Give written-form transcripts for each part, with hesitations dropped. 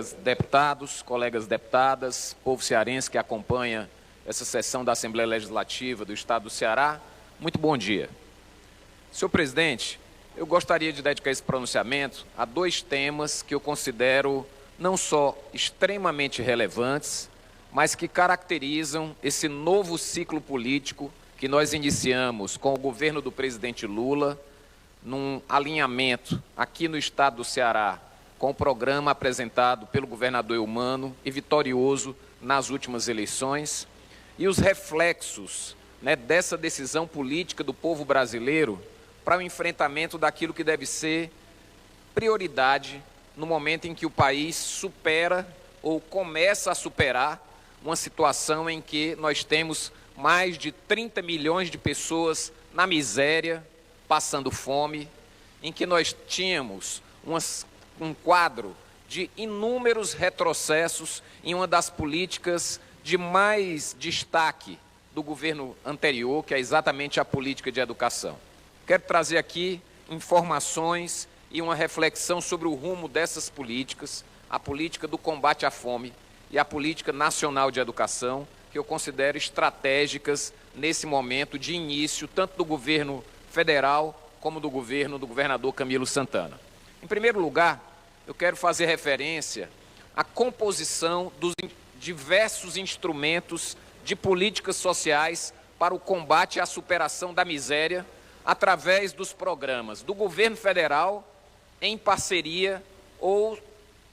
Deputados, colegas deputadas, povo cearense que acompanha essa sessão da Assembleia Legislativa do Estado do Ceará, muito bom dia. Senhor presidente, eu gostaria de dedicar esse pronunciamento a dois temas que eu considero não só extremamente relevantes, mas que caracterizam esse novo ciclo político que nós iniciamos com o governo do presidente Lula, num alinhamento aqui no Estado do Ceará, com o programa apresentado pelo governador Eumano e vitorioso nas últimas eleições, e os reflexos dessa decisão política do povo brasileiro para o enfrentamento daquilo que deve ser prioridade no momento em que o país supera ou começa a superar uma situação em que nós temos mais de 30 milhões de pessoas na miséria, passando fome, em que nós tínhamos um quadro de inúmeros retrocessos em uma das políticas de mais destaque do governo anterior, que é exatamente a política de educação. Quero trazer aqui informações e uma reflexão sobre o rumo dessas políticas, a política do combate à fome e a política nacional de educação, que eu considero estratégicas nesse momento de início, tanto do governo federal como do governador Camilo Santana. Em primeiro lugar, eu quero fazer referência à composição dos diversos instrumentos de políticas sociais para o combate e a superação da miséria através dos programas do governo federal em parceria ou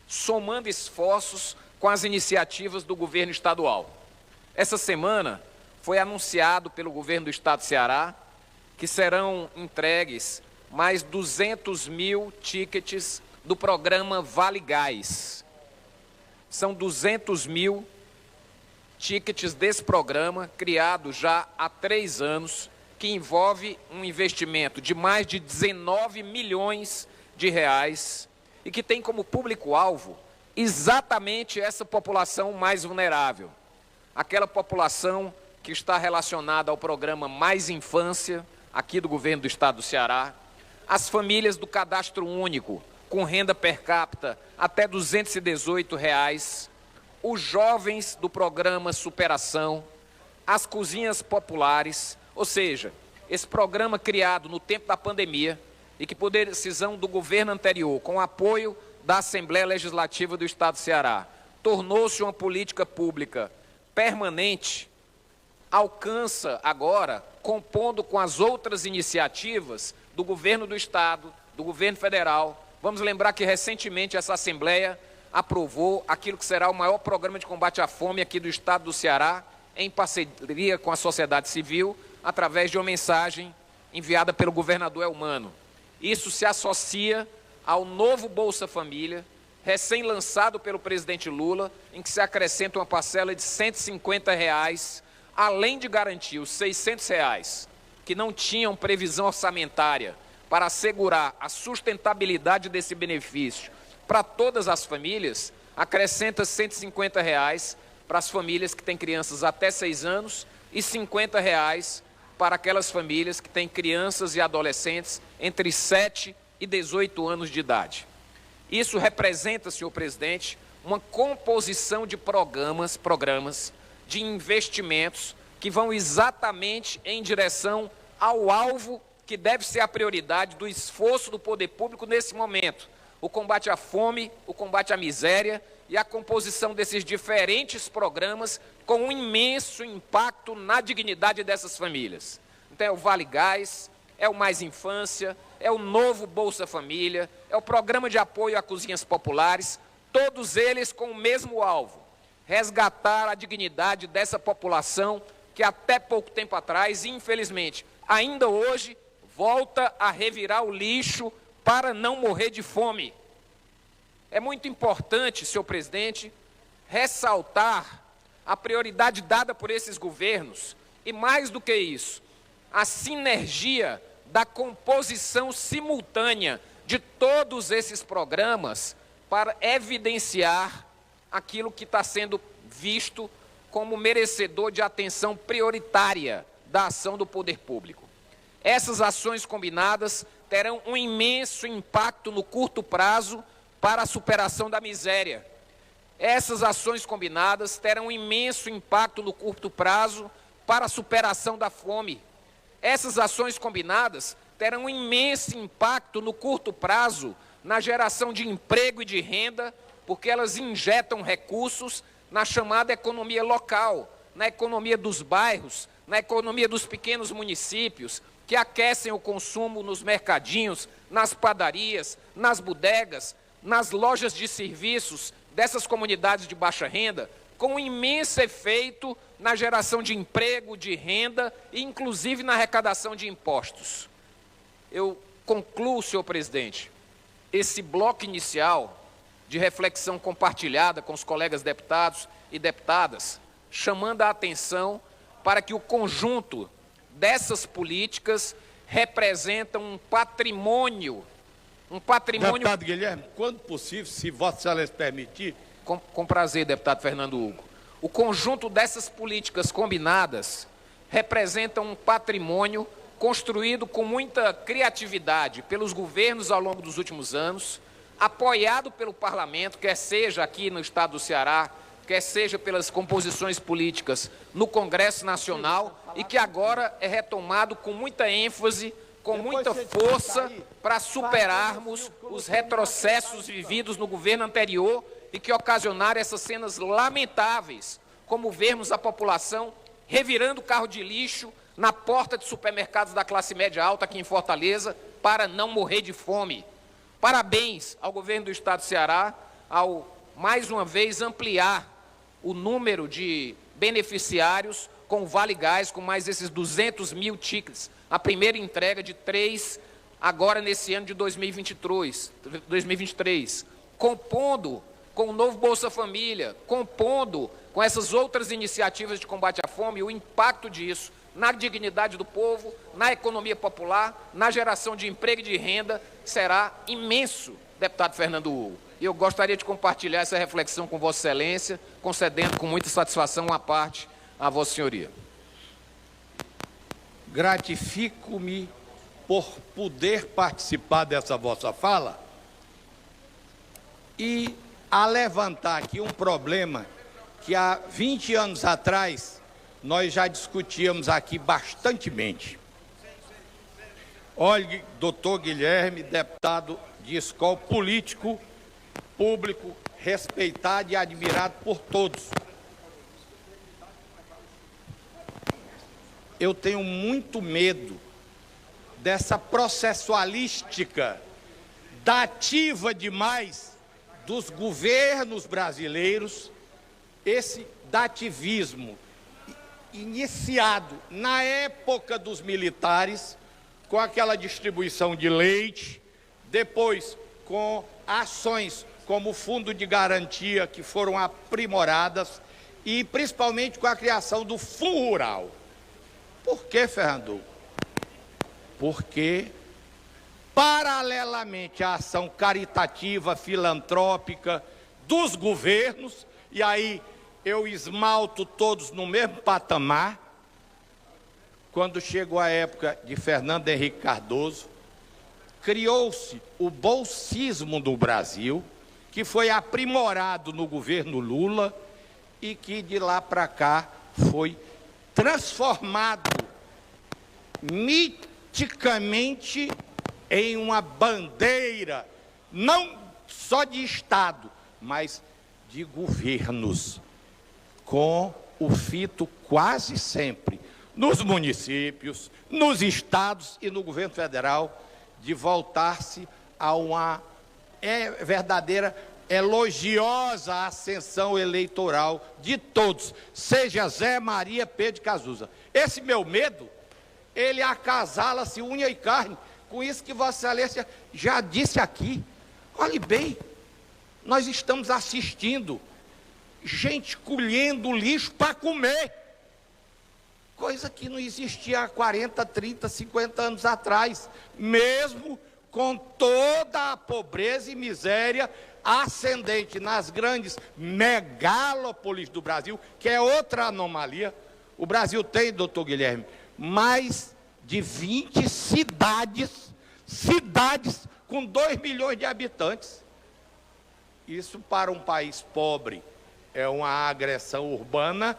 somando esforços com as iniciativas do governo estadual. Essa semana foi anunciado pelo governo do Estado do Ceará que serão entregues mais 200 mil tickets do programa Vale Gás. São 200 mil tickets desse programa, criado já há 3 anos, que envolve um investimento de mais de 19 milhões de reais e que tem como público-alvo exatamente essa população mais vulnerável, aquela população que está relacionada ao programa Mais Infância, aqui do governo do Estado do Ceará, as famílias do cadastro único, com renda per capita até R$ 218, os jovens do programa Superação, as cozinhas populares, ou seja, esse programa criado no tempo da pandemia e que, por decisão do governo anterior, com o apoio da Assembleia Legislativa do Estado do Ceará, tornou-se uma política pública permanente, alcança agora, compondo com as outras iniciativas do governo do Estado, do governo federal. Vamos lembrar que recentemente essa Assembleia aprovou aquilo que será o maior programa de combate à fome aqui do Estado do Ceará, em parceria com a sociedade civil, através de uma mensagem enviada pelo governador Eumano. Isso se associa ao novo Bolsa Família, recém-lançado pelo presidente Lula, em que se acrescenta uma parcela de R$ 150, além de garantir os R$ 600, que não tinham previsão orçamentária para assegurar a sustentabilidade desse benefício para todas as famílias, acrescenta R$ 150 para as famílias que têm crianças até 6 anos e R$ 50 para aquelas famílias que têm crianças e adolescentes entre 7 e 18 anos de idade. Isso representa, senhor presidente, uma composição de programas de investimentos que vão exatamente em direção ao alvo que deve ser a prioridade do esforço do poder público nesse momento, o combate à fome, o combate à miséria e a composição desses diferentes programas com um imenso impacto na dignidade dessas famílias. Então é o Vale Gás, é o Mais Infância, é o novo Bolsa Família, é o programa de apoio a cozinhas populares, todos eles com o mesmo alvo: resgatar a dignidade dessa população que até pouco tempo atrás, infelizmente, ainda hoje, volta a revirar o lixo para não morrer de fome. É muito importante, senhor presidente, ressaltar a prioridade dada por esses governos e, mais do que isso, a sinergia da composição simultânea de todos esses programas para evidenciar aquilo que está sendo visto como merecedor de atenção prioritária da ação do poder público. Essas ações combinadas terão um imenso impacto no curto prazo para a superação da miséria Essas ações combinadas terão um imenso impacto no curto prazo para a superação da fome. Essas ações combinadas terão um imenso impacto no curto prazo na geração de emprego e de renda, porque elas injetam recursos na chamada economia local, na economia dos bairros, na economia dos pequenos municípios, que aquecem o consumo nos mercadinhos, nas padarias, nas bodegas, nas lojas de serviços dessas comunidades de baixa renda, com um imenso efeito na geração de emprego, de renda e, inclusive, na arrecadação de impostos. Eu concluo, senhor presidente, esse bloco inicial de reflexão compartilhada com os colegas deputados e deputadas, chamando a atenção para que o conjunto dessas políticas representam um patrimônio. Deputado Guilherme, quando possível, se Vossa Excelência permitir. Com prazer, deputado Fernando Hugo. O conjunto dessas políticas combinadas representa um patrimônio construído com muita criatividade pelos governos ao longo dos últimos anos, apoiado pelo Parlamento, quer seja aqui no Estado do Ceará, quer seja pelas composições políticas no Congresso Nacional, e que agora é retomado com muita ênfase, com muita força, para superarmos os retrocessos vividos no governo anterior e que ocasionaram essas cenas lamentáveis, como vermos a população revirando carro de lixo na porta de supermercados da classe média alta aqui em Fortaleza para não morrer de fome. Parabéns ao governo do Estado do Ceará ao, mais uma vez, ampliar o número de beneficiários com o Vale Gás, com mais esses 200 mil tickets, a primeira entrega de 3, agora nesse ano de 2023, compondo com o novo Bolsa Família, compondo com essas outras iniciativas de combate à fome, o impacto disso na dignidade do povo, na economia popular, na geração de emprego e de renda, será imenso, deputado Fernando Hugo. E eu gostaria de compartilhar essa reflexão com Vossa Excelência, concedendo com muita satisfação uma parte a Vossa Senhoria. Gratifico-me por poder participar dessa vossa fala e a levantar aqui um problema que há 20 anos atrás nós já discutíamos aqui bastantemente. Olhe, doutor Guilherme, deputado de escola, político, público, respeitado e admirado por todos. Eu tenho muito medo dessa processualística dativa demais dos governos brasileiros, esse dativismo iniciado na época dos militares, com aquela distribuição de leite, depois com ações como o Fundo de Garantia, que foram aprimoradas, e principalmente com a criação do Fundo Rural. Por que, Fernando? Porque, paralelamente à ação caritativa, filantrópica dos governos, e aí eu esmalto todos no mesmo patamar, quando chegou a época de Fernando Henrique Cardoso, criou-se o bolsismo no Brasil, que foi aprimorado no governo Lula e que de lá para cá foi transformado miticamente em uma bandeira, não só de Estado, mas de governos, com o fito quase sempre nos municípios, nos estados e no governo federal, de voltar-se a uma verdadeira elogiosa ascensão eleitoral de todos, seja Zé, Maria, Pedro e Cazuza. Esse meu medo, ele acasala-se unha e carne com isso que Vossa Excelência já disse aqui. Olhe bem, nós estamos assistindo gente colhendo lixo para comer, coisa que não existia há 40, 30, 50 anos atrás, mesmo com toda a pobreza e miséria ascendente nas grandes megalópolis do Brasil, que é outra anomalia. O Brasil tem, doutor Guilherme, mais de 20 cidades com 2 milhões de habitantes. Isso, para um país pobre, é uma agressão urbana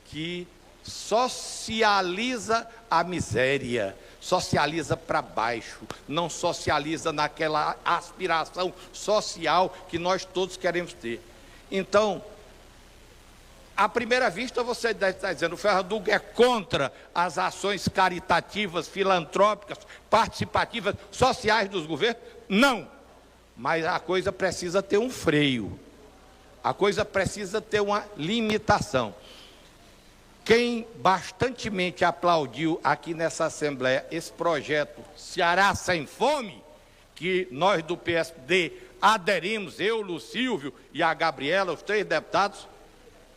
que socializa a miséria, socializa para baixo, não socializa naquela aspiração social que nós todos queremos ter. Então, à primeira vista, você deve estar dizendo, o Ferrandugo é contra as ações caritativas, filantrópicas, participativas, sociais dos governos? Não, mas a coisa precisa ter um freio, a coisa precisa ter uma limitação. Quem bastantemente aplaudiu aqui nessa Assembleia esse projeto Ceará Sem Fome, que nós do PSD aderimos, eu, Lu Silvio e a Gabriela, os 3 deputados,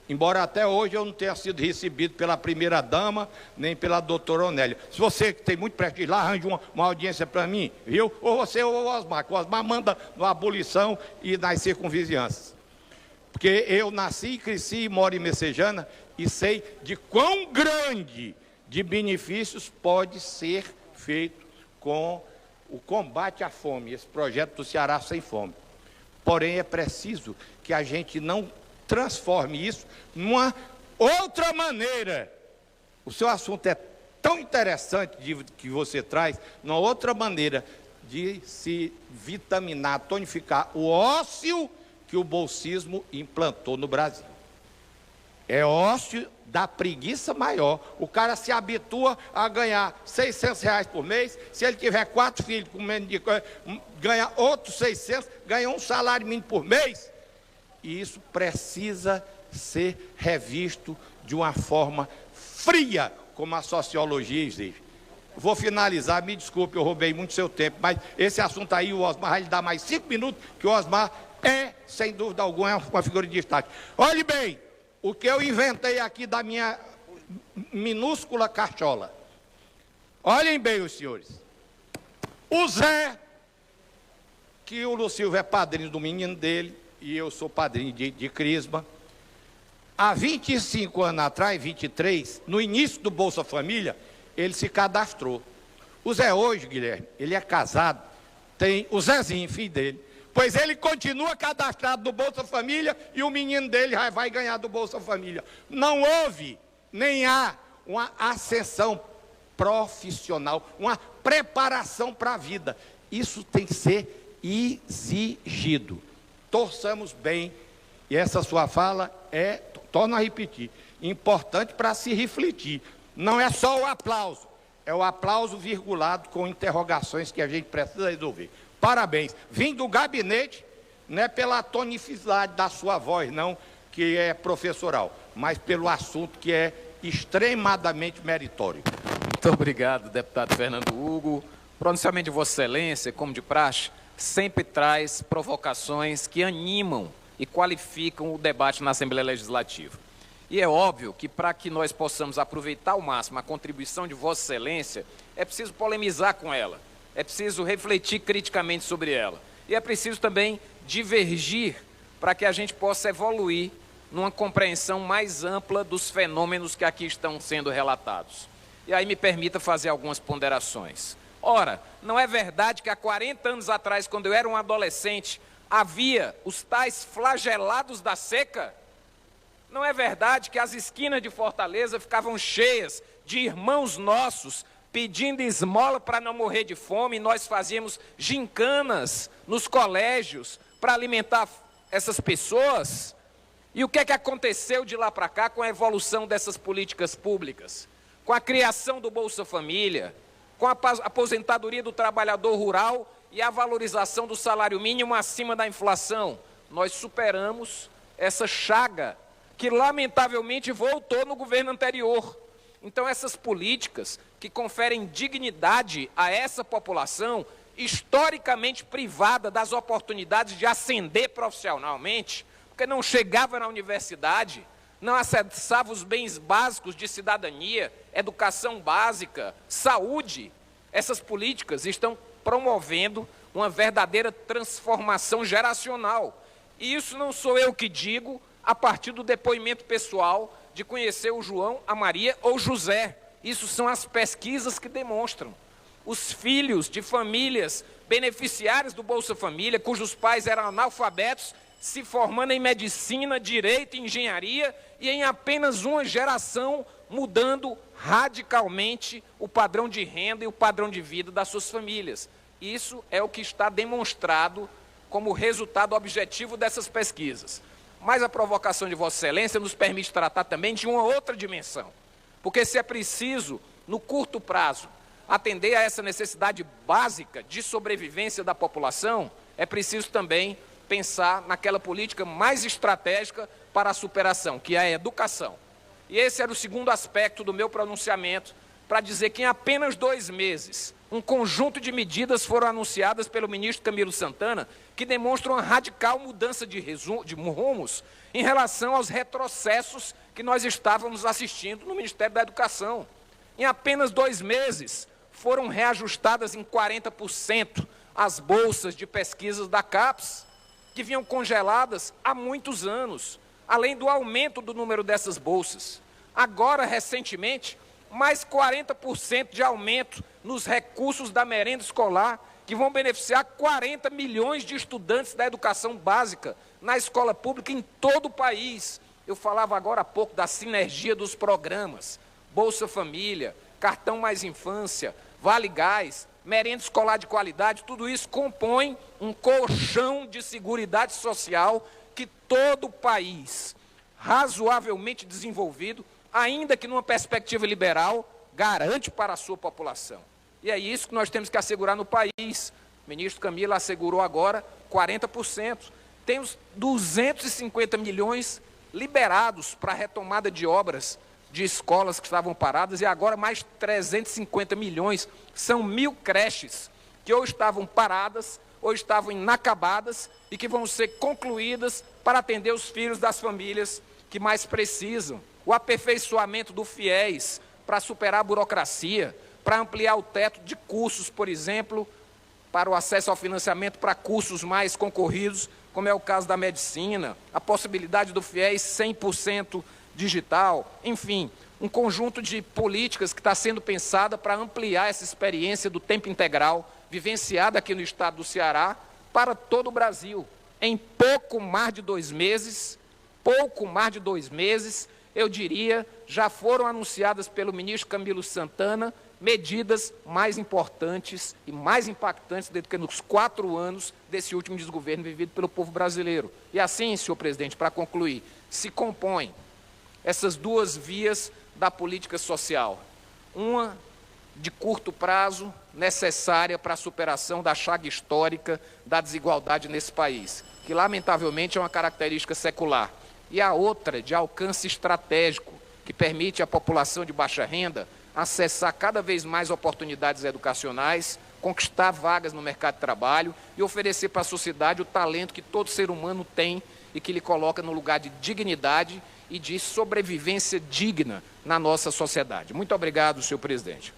embora até hoje eu não tenha sido recebido pela primeira-dama, nem pela doutora Onélia. Se você que tem muito prestígio lá, arranje uma audiência para mim, viu? Ou você ou o Osmar, que o Osmar manda na abolição e nas circunvizinhanças. Porque eu nasci e cresci e moro em Messejana e sei de quão grande de benefícios pode ser feito com o combate à fome, esse projeto do Ceará Sem Fome. Porém, é preciso que a gente não transforme isso numa outra maneira. O seu assunto é tão interessante que você traz, numa outra maneira de se vitaminar, tonificar o ócio que o bolsismo implantou no Brasil. É ócio da preguiça maior. O cara se habitua a ganhar R$600 por mês. Se ele tiver 4 filhos com menos de ganha outros 600, ganha um salário mínimo por mês. E isso precisa ser revisto de uma forma fria, como a sociologia exige. Vou finalizar, me desculpe, eu roubei muito seu tempo, mas esse assunto aí, o Osmar vai lhe dar mais 5 minutos, que o Osmar é, sem dúvida alguma, uma figura de destaque. Olhe bem, o que eu inventei aqui da minha minúscula cachola. Olhem bem, os senhores. O Zé, que o Lucilvio é padrinho do menino dele, e eu sou padrinho de Crisma. Há 25 anos atrás, 23, no início do Bolsa Família, ele se cadastrou. O Zé hoje, Guilherme, ele é casado, tem o Zezinho, filho dele, pois ele continua cadastrado no Bolsa Família e o menino dele vai ganhar do Bolsa Família. Não houve, nem há uma ascensão profissional, uma preparação para a vida. Isso tem que ser exigido. Torçamos bem, e essa sua fala é, torno a repetir, importante para se refletir. Não é só o aplauso, é o aplauso virgulado com interrogações que a gente precisa resolver. Parabéns. Vim do gabinete, não é pela tonicidade da sua voz, não, que é professoral, mas pelo assunto que é extremadamente meritório. Muito obrigado, deputado Fernando Hugo. O pronunciamento de Vossa Excelência, como de praxe, sempre traz provocações que animam e qualificam o debate na Assembleia Legislativa. E é óbvio que, para que nós possamos aproveitar ao máximo a contribuição de Vossa Excelência, é preciso polemizar com ela, é preciso refletir criticamente sobre ela. E é preciso também divergir para que a gente possa evoluir numa compreensão mais ampla dos fenômenos que aqui estão sendo relatados. E aí me permita fazer algumas ponderações. Ora, não é verdade que há 40 anos atrás, quando eu era um adolescente, havia os tais flagelados da seca? Não é verdade que as esquinas de Fortaleza ficavam cheias de irmãos nossos pedindo esmola para não morrer de fome, e nós fazíamos gincanas nos colégios para alimentar essas pessoas? E o que é que aconteceu de lá para cá com a evolução dessas políticas públicas? Com a criação do Bolsa Família, com a aposentadoria do trabalhador rural e a valorização do salário mínimo acima da inflação? Nós superamos essa chaga que lamentavelmente voltou no governo anterior. Então essas políticas que conferem dignidade a essa população, historicamente privada das oportunidades de ascender profissionalmente, porque não chegava na universidade, não acessava os bens básicos de cidadania, educação básica, saúde. Essas políticas estão promovendo uma verdadeira transformação geracional. E isso não sou eu que digo a partir do depoimento pessoal de conhecer o João, a Maria ou José. Isso são as pesquisas que demonstram. Os filhos de famílias beneficiárias do Bolsa Família, cujos pais eram analfabetos, se formando em medicina, direito e engenharia, e em apenas uma geração mudando radicalmente o padrão de renda e o padrão de vida das suas famílias. Isso é o que está demonstrado como resultado objetivo dessas pesquisas. Mas a provocação de Vossa Excelência nos permite tratar também de uma outra dimensão, porque se é preciso, no curto prazo, atender a essa necessidade básica de sobrevivência da população, é preciso também pensar naquela política mais estratégica para a superação, que é a educação. E esse era o segundo aspecto do meu pronunciamento, para dizer que em apenas 2 meses, um conjunto de medidas foram anunciadas pelo ministro Camilo Santana, que demonstram uma radical mudança de rumos em relação aos retrocessos que nós estávamos assistindo no Ministério da Educação. Em apenas 2 meses, foram reajustadas em 40% as bolsas de pesquisas da CAPES, que vinham congeladas há muitos anos, além do aumento do número dessas bolsas. Agora, recentemente, mais 40% de aumento nos recursos da merenda escolar, que vão beneficiar 40 milhões de estudantes da educação básica na escola pública em todo o país. Eu falava agora há pouco da sinergia dos programas, Bolsa Família, Cartão Mais Infância, Vale Gás, merenda escolar de qualidade, tudo isso compõe um colchão de seguridade social que todo o país, razoavelmente desenvolvido, ainda que numa perspectiva liberal, garante para a sua população. E é isso que nós temos que assegurar no país. O ministro Camilo assegurou agora 40%. Temos 250 milhões liberados para a retomada de obras de escolas que estavam paradas e agora mais 350 milhões. São 1.000 creches que ou estavam paradas ou estavam inacabadas e que vão ser concluídas para atender os filhos das famílias que mais precisam. O aperfeiçoamento do FIES para superar a burocracia, para ampliar o teto de cursos, por exemplo, para o acesso ao financiamento para cursos mais concorridos, como é o caso da medicina, a possibilidade do FIES 100% digital, enfim, um conjunto de políticas que está sendo pensada para ampliar essa experiência do tempo integral, vivenciada aqui no estado do Ceará, para todo o Brasil. Em pouco mais de 2 meses, eu diria, já foram anunciadas pelo ministro Camilo Santana medidas mais importantes e mais impactantes do que nos 4 anos desse último desgoverno vivido pelo povo brasileiro. E assim, senhor presidente, para concluir, se compõem essas 2 vias da política social. Uma de curto prazo, necessária para a superação da chaga histórica da desigualdade nesse país, que lamentavelmente é uma característica secular. E a outra de alcance estratégico, que permite à população de baixa renda acessar cada vez mais oportunidades educacionais, conquistar vagas no mercado de trabalho e oferecer para a sociedade o talento que todo ser humano tem e que lhe coloca no lugar de dignidade e de sobrevivência digna na nossa sociedade. Muito obrigado, senhor presidente.